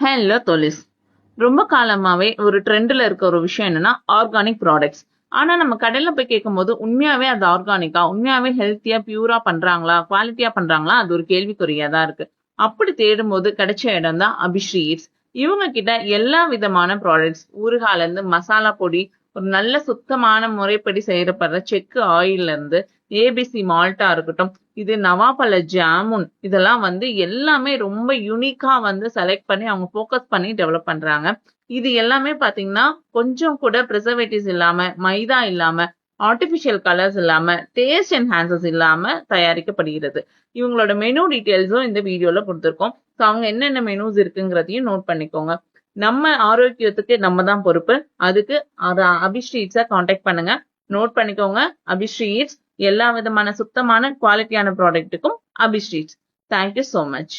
Hello தோலிஸ். ரொம்ப காலமாவே ஒரு ட்ரெண்ட்ல இருக்க ஒரு விஷயம் என்னன்னா ஆர்கானிக் ப்ராடக்ட்ஸ். ஆனா நம்ம கடையில போய் கேட்கும்போது உண்மையாவே அது ஆர்கானிக்கா, உண்மையாவே ஹெல்த்தியா பியூரா பண்றாங்களா, குவாலிட்டியா பண்றாங்களா, அது ஒரு கேள்விக்குறியா தான் இருக்கு. அப்படி தேடும்போது கிடைச்ச இடம் தான் அபிஸ்ரீ ஈட்ஸ். இவங்க கிட்ட எல்லா விதமான ப்ராடக்ட்ஸ், ஊறுகால இருந்து மசாலா பொடி, ஒரு நல்ல சுத்தமான முறைப்படி செய்யப்படுற செக்கு ஆயில்ல இருந்து ஏபிசி மால்ட்டா இருக்கட்டும், இது நவாப்பழ ஜாமுன், இதெல்லாம் எல்லாமே ரொம்ப யூனிக்கா செலக்ட் பண்ணி அவங்க ஃபோக்கஸ் பண்ணி டெவலப் பண்றாங்க. இது எல்லாமே பாத்தீங்கன்னா கொஞ்சம் கூட ப்ரிசர்வேட்டிவ்ஸ் இல்லாம, மைதா இல்லாம, ஆர்டிபிஷியல் கலர்ஸ் இல்லாம, டேஸ்ட் என்ஹான்சர்ஸ் இல்லாம தயாரிக்கப்படுகிறது. இவங்களோட மெனு டீடைல்ஸும் இந்த வீடியோல கொடுத்திருக்கோம். ஸோ அவங்க என்னென்ன மெனூஸ் இருக்குங்கிறதையும் நோட் பண்ணிக்கோங்க. நம்ம ஆரோக்கியத்துக்கு நம்ம தான் பொறுப்பு. அதுக்கு அபிஸ்ரீ ஈட்ஸை காண்டாக்ட் பண்ணுங்க. நோட் பண்ணிக்கோங்க. அபிஸ்ரீ ஈட்ஸ் எல்லா விதமான சுத்தமான குவாலிட்டியான ப்ராடக்ட்டுக்கும் Abhishree eats. Thank you so much.